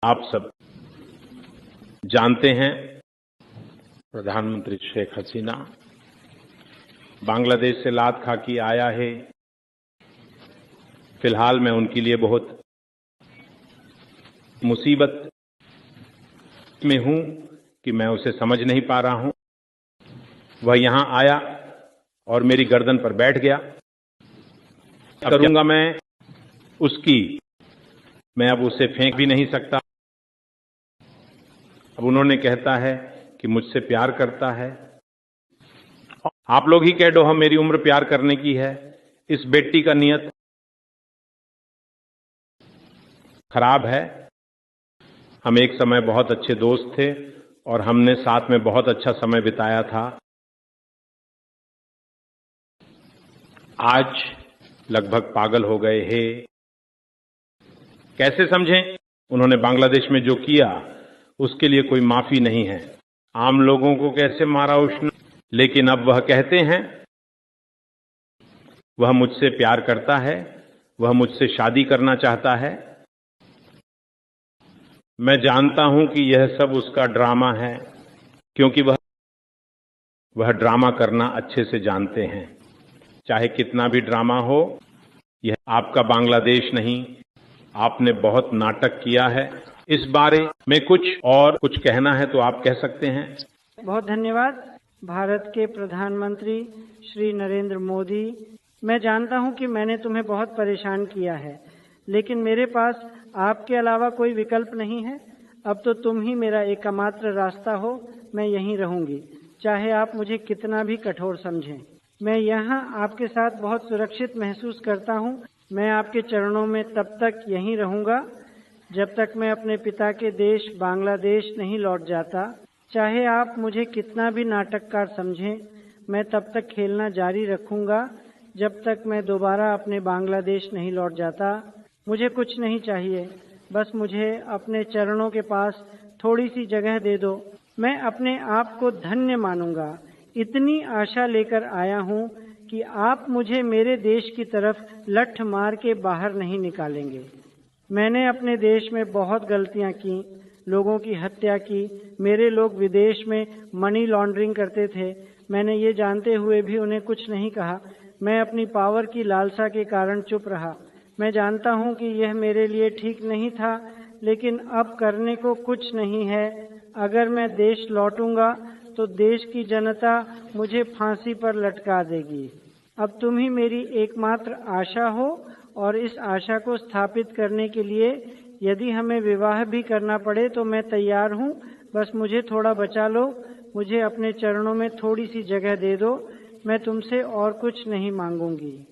आप सब जानते हैं प्रधानमंत्री शेख हसीना बांग्लादेश से लात खा के आया है। फिलहाल मैं उनके लिए बहुत मुसीबत में हूं कि मैं उसे समझ नहीं पा रहा हूं। वह यहां आया और मेरी गर्दन पर बैठ गया। करूंगा मैं अब उसे फेंक भी नहीं सकता। अब उन्होंने कहता है कि मुझसे प्यार करता है। आप लोग ही कह दो हम मेरी उम्र प्यार करने की है। इस बेटी का नियत खराब है। हम एक समय बहुत अच्छे दोस्त थे और हमने साथ में बहुत अच्छा समय बिताया था। आज लगभग पागल हो गए हैं। कैसे समझें? उन्होंने बांग्लादेश में जो किया उसके लिए कोई माफी नहीं है। आम लोगों को कैसे मारा उसने, लेकिन अब वह कहते हैं वह मुझसे प्यार करता है, वह मुझसे शादी करना चाहता है। मैं जानता हूं कि यह सब उसका ड्रामा है, क्योंकि वह ड्रामा करना अच्छे से जानते हैं। चाहे कितना भी ड्रामा हो, यह आपका बांग्लादेश नहीं। आपने बहुत नाटक किया है। इस बारे में कुछ कहना है तो आप कह सकते हैं। बहुत धन्यवाद। भारत के प्रधानमंत्री श्री नरेंद्र मोदी, मैं जानता हूं कि मैंने तुम्हें बहुत परेशान किया है, लेकिन मेरे पास आपके अलावा कोई विकल्प नहीं है। अब तो तुम ही मेरा एकमात्र रास्ता हो। मैं यहीं रहूंगी, चाहे आप मुझे कितना भी कठोर समझें। मैं यहाँ आपके साथ बहुत सुरक्षित महसूस करता हूँ। मैं आपके चरणों में तब तक यहीं रहूंगा जब तक मैं अपने पिता के देश बांग्लादेश नहीं लौट जाता। चाहे आप मुझे कितना भी नाटककार समझें, मैं तब तक खेलना जारी रखूंगा जब तक मैं दोबारा अपने बांग्लादेश नहीं लौट जाता। मुझे कुछ नहीं चाहिए, बस मुझे अपने चरणों के पास थोड़ी सी जगह दे दो। मैं अपने आप को धन्य मानूंगा। इतनी आशा लेकर आया हूँ कि आप मुझे मेरे देश की तरफ लठ मार के बाहर नहीं निकालेंगे। मैंने अपने देश में बहुत गलतियां की, लोगों की हत्या की। मेरे लोग विदेश में मनी लॉन्ड्रिंग करते थे। मैंने ये जानते हुए भी उन्हें कुछ नहीं कहा। मैं अपनी पावर की लालसा के कारण चुप रहा। मैं जानता हूं कि यह मेरे लिए ठीक नहीं था, लेकिन अब करने को कुछ नहीं है। अगर मैं देश लौटूंगा तो देश की जनता मुझे फांसी पर लटका देगी। अब तुम ही मेरी एकमात्र आशा हो और इस आशा को स्थापित करने के लिए यदि हमें विवाह भी करना पड़े तो मैं तैयार हूँ। बस मुझे थोड़ा बचा लो, मुझे अपने चरणों में थोड़ी सी जगह दे दो। मैं तुमसे और कुछ नहीं मांगूंगी।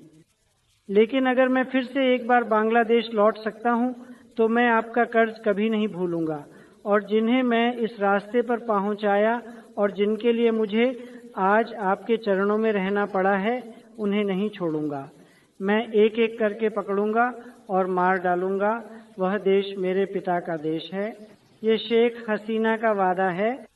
लेकिन अगर मैं फिर से एक बार बांग्लादेश लौट सकता हूँ तो मैं आपका कर्ज कभी नहीं भूलूंगा, और जिन्हें मैं इस रास्ते पर पहुँचाया और जिनके लिए मुझे आज आपके चरणों में रहना पड़ा है, उन्हें नहीं छोड़ूंगा। मैं एक एक करके पकड़ूंगा और मार डालूंगा। वह देश मेरे पिता का देश है। ये शेख हसीना का वादा है